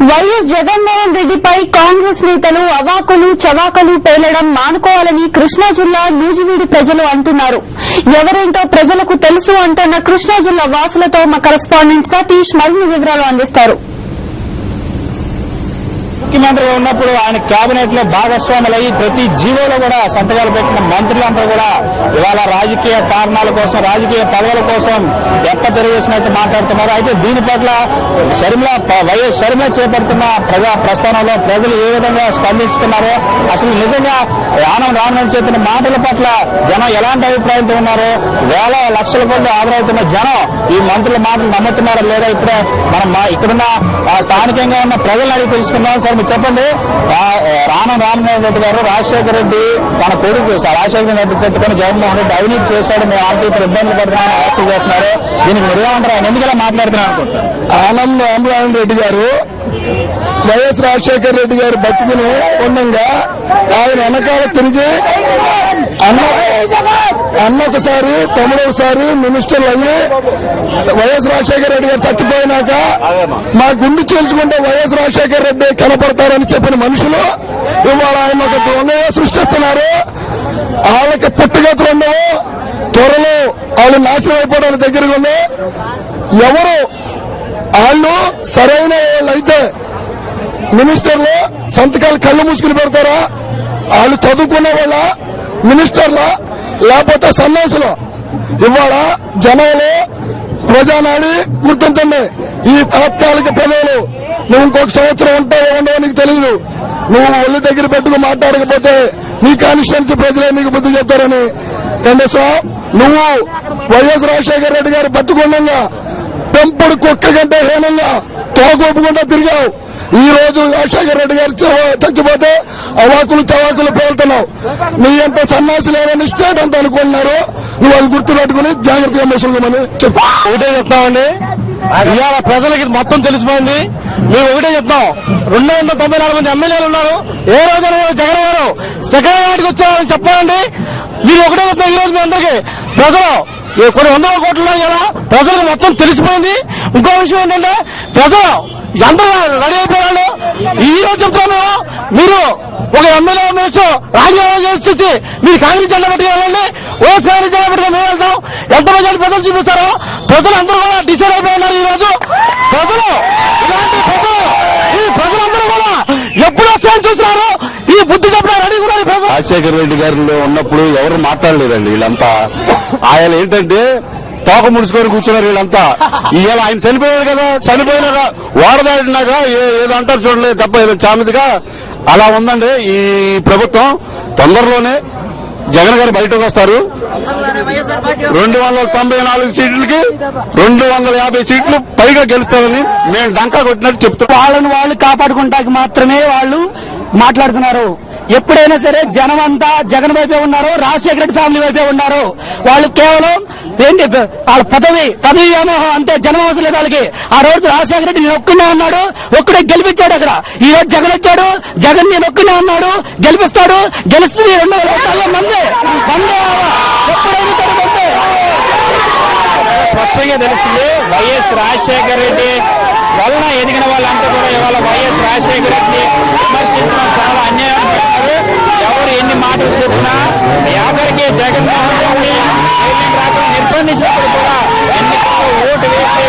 YS Jaganmohan రెడ్డిపై కాంగ్రెస్ నేతలు అవాకులు చవాకులు పేలడం మానుకోవాలని కృష్ణా జిల్లా నూజివీడు ప్రజలు అంటున్నారు. ఎవరేంటో ప్రజలకు తెలుసు అంటున్న కృష్ణా జిల్లా వాసులతో మా కరెస్పాండెంట్ సతీష్ మరిన్ని వివరాలు అందిస్తారు. ముఖ్యమంత్రిగా ఉన్నప్పుడు ఆయన కేబినెట్ లో భాగస్వాములయ్యి ప్రతి జీవోలో కూడా సంతకాలు పెట్టిన మంత్రులందరూ కూడా ఇవాళ రాజకీయ కారణాల కోసం, రాజకీయ పదవుల కోసం ఎప్ప తిరిగేసినట్టు మాట్లాడుతున్నారు. అయితే దీని పట్ల వైఎస్ షర్మిల చేపడుతున్న ప్రజా ప్రస్థానంలో ప్రజలు ఏ విధంగా స్పందిస్తున్నారో, అసలు నిజంగా రానం చేస్తున్న మాటల పట్ల జనం ఎలాంటి అభిప్రాయంతో ఉన్నారో, వేల లక్షల కొద్ది ఆదరవుతున్న జనం ఈ మంత్రుల మాటలు నమ్ముతున్నారో లేదా ఇప్పుడే మనం ఇక్కడున్న స్థానికంగా ఉన్న ప్రజలను అడిగి తెలుసుకుందాం. సార్ మీరు చెప్పండి, రామమోహన్ రెడ్డి గారు రాజశేఖర రెడ్డి తన కొడుకు రాజశేఖర రెడ్డి పెట్టుకుని జగన్మోహన్ రెడ్డి అవినీతి చేశాడు, మేము ఆంటీ ఇప్పుడు ఇబ్బందులు పడుతున్నామని వ్యాఖ్యలు చేస్తున్నారు. దీనికి మీరేమంటారు? ఆయన ఎందుకు ఇలా మాట్లాడుతున్నారు అనుకుంటారు? రామమోహన్ రెడ్డి గారు వైఎస్ రాజశేఖర రెడ్డి గారు బతికిని ఉండగా ఆయన వెనకాల తిరిగి అన్నొకసారి తమ్ముడొకసారి మినిస్టర్లు అయ్యి వైఎస్ రాజశేఖర రెడ్డి గారు చచ్చిపోయినాక మా గుండు చీల్చుకుంటే వైఎస్ రాజశేఖర రెడ్డి కనపడతారని చెప్పిన మనుషులు ఇవాళ ఆయన ఒక దొంగగా సృష్టిస్తున్నారు. వాళ్ళకి పుట్టుగతులు ఉండవు, త్వరలో వాళ్ళు నాశనం అయిపోవడానికి దగ్గరగా ఉంది. ఎవరు వాళ్ళు సరైన వాళ్ళైతే మినిస్టర్లు సంతకాలు కళ్ళు మూసుకుని పెడతారా? వాళ్ళు చదువుకున్న వాళ్ళ మినిస్టర్ల లేకపోతే సన్యాసులు? ఇవాళ జనాలు ప్రజానాడి గుర్తించండి. ఈ తాత్కాలిక పదవులు నువ్వు ఇంకొక సంవత్సరం ఉంటావో ఉండవో నీకు తెలియదు. నువ్వు ఒళ్ళు దగ్గర పెట్టుకుని మాట్లాడకపోతే నీ కాన్స్టిట్యున్సీ ప్రజలే నీకు బుద్ధి చెప్తారని కనీసం నువ్వు వైఎస్ రాజశేఖర రెడ్డి గారు బతుకుండగా పెంపుడు కుక్క కంటే హీనంగా తోగొప్పుకుంటా తిరిగావు. ఈ రోజు రాజశేఖర రెడ్డి గారు చచ్చిపోతే అవాకులు చవాకులు పేలుతున్నావు. నీ ఎంత సన్నాసి లేవని స్టేట్ అంత అనుకుంటున్నారు. నువ్వు అది గుర్తుపెట్టుకుని జాగ్రత్తగా మోసమని చెప్పు. ఒకటే చెప్తామండి, ఇవాళ ప్రజలకి మొత్తం తెలిసిపోయింది. మేము ఒకటే చెప్తాం, 294 మంది ఎమ్మెల్యేలు ఉన్నారు. ఏ రోజు జగన్ గారు సెక్రటరీకి వచ్చారని చెప్పాలండి. మీరు ఒకటే చెప్తాం, ఈ రోజు మీ అందరికీ ప్రజలు కొన్ని 100 కోట్లు ఉన్నాయి కదా, ప్రజలకు మొత్తం తెలిసిపోయింది. ఇంకో విషయం ఏంటంటే ప్రజలు అందరూ రెడీ అయిపోయారు. ఈ రోజు చెప్తాను, మీరు ఒక ఎమ్మెల్యే రాజీనామా చేసి మీరు కాంగ్రెస్ జెండా పెట్టుకోవాలండి, వైఎస్ కాంగ్రెస్ జెండా పెట్టుకుని మేము వెళ్తాం. ఎంత మంది ప్రజలు చూపిస్తారో ప్రజలు అందరూ కూడా డిసైడ్ అయిపోయినారు. ఈ రోజు ప్రజలు ఇలాంటి ఈ ప్రజలందరూ కూడా ఎప్పుడు వచ్చాయని చూస్తున్నారు. ఈ బుద్ధి చెప్పడం రెడీ కూడా ప్రజలు. రాజశేఖర రెడ్డి గారిలో ఉన్నప్పుడు ఎవరు మాట్లాడలేదండి. వీళ్ళంతా ఆయన ఏంటంటే తోక ముడుచుకొని కూర్చున్నారు వీళ్ళంతా. ఇవాళ ఆయన చనిపోయారు కదా, చనిపోయినాక వాడదాడినాక ఏదో అంటారు చూడలేదు తప్ప ఏదో చామిదిగా అలా ఉందండి ఈ ప్రభుత్వం. తొందరలోనే జగన్ గారు బయటకు వస్తారు. 294 సీట్లకి 250 సీట్లు పైగా గెలుస్తారని మేము డంకా కొట్టినట్టు చెప్తాం. వాళ్ళని వాళ్ళు కాపాడుకుంటానికి మాత్రమే వాళ్ళు మాట్లాడుతున్నారు. ఎప్పుడైనా సరే జనం అంతా జగన్ వైపే ఉన్నారు, రాజశేఖర రెడ్డి ఫ్యామిలీ వైపే ఉన్నారు. వాళ్ళు కేవలం ఏంటి వాళ్ళ పదవి వ్యామోహం అంతే, జనం అవసరం లేదు వాళ్ళకి. ఆ రోజు రాజశేఖర రెడ్డి నేను ఒక్కనే ఉన్నాడు, ఒక్కడే గెలిపించాడు. అక్కడ ఈ రోజు జగన్ వచ్చాడు, జగన్ నేను ఒక్కనే ఉన్నాడు, గెలిపిస్తాడు, గెలుస్తుంది 200 మంది స్పష్టంగా తెలుస్తుంది. వైఎస్ రాజశేఖర రెడ్డి వలన ఎదిగిన వాళ్ళంతా కూడా ఇవాళ వైఎస్ రాజశేఖర రెడ్డి విమర్శించడం చాలా అన్యాయం అంటున్నారు. ఎవరు ఎన్ని మాటలు చెప్పినా ఎవరికి జగన్మోహన్ రెడ్డి నిర్బంధించినప్పుడు కూడా ఎన్నికల్లో ఓటు వేసి